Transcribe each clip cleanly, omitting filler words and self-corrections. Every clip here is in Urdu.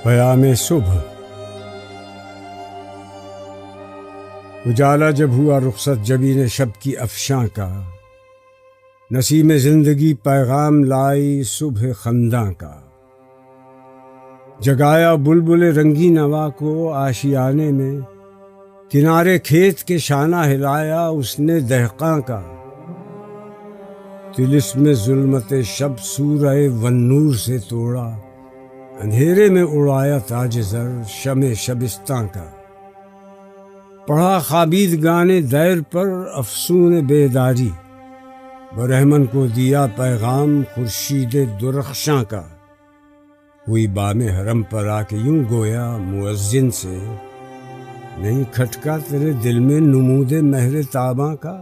پیام صبح۔ اجالا جب ہوا رخصت جبین شب کی افشاں کا، نسیم زندگی پیغام لائی صبح خنداں کا۔ جگایا بلبل رنگی نوا کو آشیانے میں، کنارے کھیت کے شانہ ہلایا اس نے دہقاں کا۔ طلسم ظلمت شب سورہ والنور سے توڑا، اندھیرے میں اڑایا تاج زر شمع شبستاں کا۔ پڑھا خوابید گانے دیر پر افسون بیداری، برہمن کو دیا پیغام خورشید درخشاں کا۔ کوئی بام حرم پر آ کے یوں گویا مؤذن سے، نہیں کھٹکا تیرے دل میں نمود مہر تاباں کا۔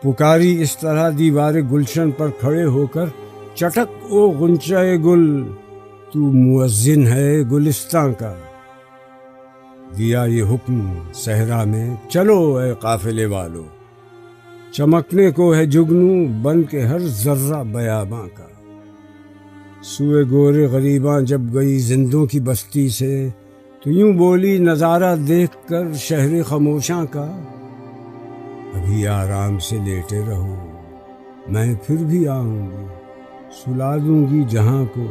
پکاری اس طرح دیوار گلشن پر کھڑے ہو کر، چٹک او غنچہ گل، تو مؤذن ہے گلستاں کا۔ دیا یہ حکم صحرا میں، چلو اے قافلے والو، چمکنے کو ہے جگنو بن کے ہر ذرہ بیاباں کا۔ سوئے گورے غریباں جب گئی زندوں کی بستی سے، تو یوں بولی نظارہ دیکھ کر شہر خاموشاں کا۔ ابھی آرام سے لیٹے رہو، میں پھر بھی آؤں گی، سلا دوں گی جہاں کو،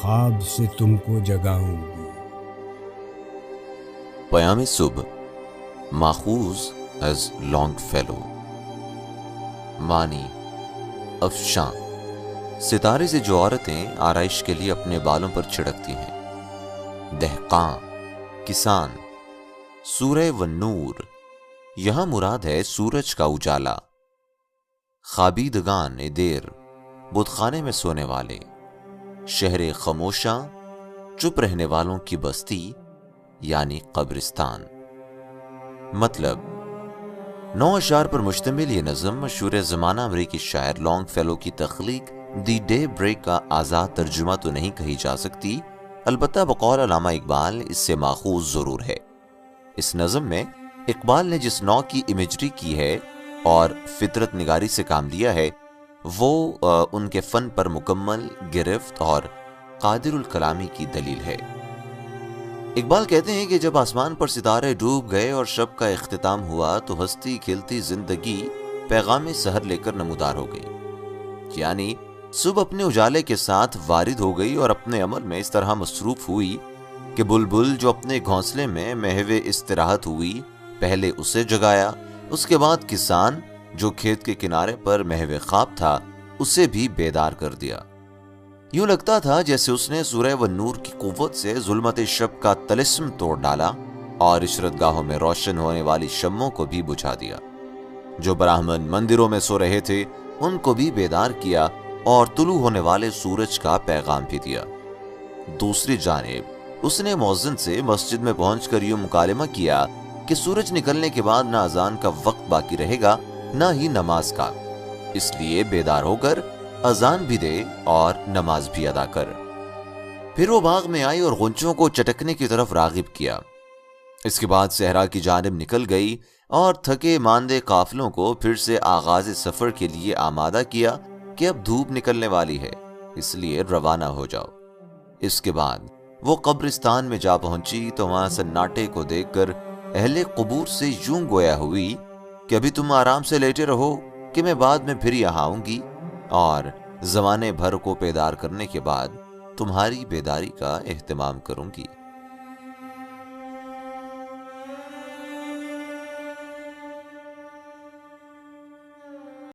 خواب سے تم کو جگاؤں گی۔ پیام صبح ماخوذ از لانگ فیلو۔ معنی افشاں، ستارے سے جو عورتیں آرائش کے لیے اپنے بالوں پر چھڑکتی ہیں۔ دہقاں، کسان۔ سورہ والنور، یہاں مراد ہے سورج کا اجالا۔ خوابیدگان دیر، بت خانے میں سونے والے۔ شہر خاموشاں، چپ رہنے والوں کی بستی یعنی قبرستان۔ مطلب 9 اشعار پر مشتمل یہ نظم مشہور زمانہ امریکی شاعر لانگ فیلو کی تخلیق دی ڈے بریک کا آزاد ترجمہ تو نہیں کہی جا سکتی، البتہ بقول علامہ اقبال اس سے ماخوذ ضرور ہے۔ اس نظم میں اقبال نے جس نوع کی امیجری کی ہے اور فطرت نگاری سے کام لیا ہے، وہ ان کے فن پر مکمل گرفت اور قادر الکلامی کی دلیل ہے۔ اقبال کہتے ہیں کہ جب آسمان پر ستارے ڈوب گئے اور شب کا اختتام ہوا تو ہستی کھلتی زندگی پیغام سحر لے کر نمودار ہو گئی، یعنی صبح اپنے اجالے کے ساتھ وارد ہو گئی اور اپنے عمل میں اس طرح مصروف ہوئی کہ بلبل جو اپنے گھونسلے میں محو استراحت ہوئی، پہلے اسے جگایا، اس کے بعد کسان جو کھیت کے کنارے پر محو خواب تھا اسے بھی بیدار کر دیا۔ یوں لگتا تھا جیسے اس نے سورہ والنور کی قوت سے ظلمت شب کا طلسم توڑ ڈالا اور عشرت گاہوں میں روشن ہونے والی شمعوں کو بھی بجھا دیا۔ جو براہمن مندروں میں سو رہے تھے ان کو بھی بیدار کیا اور طلوع ہونے والے سورج کا پیغام بھی دیا۔ دوسری جانب اس نے مؤذن سے مسجد میں پہنچ کر یوں مکالمہ کیا کہ سورج نکلنے کے بعد نہ اذان کا وقت باقی رہے گا نہ ہی نماز کا، اس لیے بیدار ہو کر اذان بھی دے اور نماز بھی ادا کر۔ پھر وہ باغ میں آئی اور غنچوں کو چٹکنے کی طرف راغب کیا۔ اس کے بعد صحرا کی جانب نکل گئی اور تھکے ماندے قافلوں کو پھر سے آغاز سفر کے لیے آمادہ کیا کہ اب دھوپ نکلنے والی ہے، اس لیے روانہ ہو جاؤ۔ اس کے بعد وہ قبرستان میں جا پہنچی تو وہاں سناٹے کو دیکھ کر اہل قبور سے یوں گویا ہوئی کہ ابھی تم آرام سے لیٹے رہو کہ میں بعد میں پھر یہاں آؤں گی اور زمانے بھر کو بیدار کرنے کے بعد تمہاری بیداری کا اہتمام کروں گی۔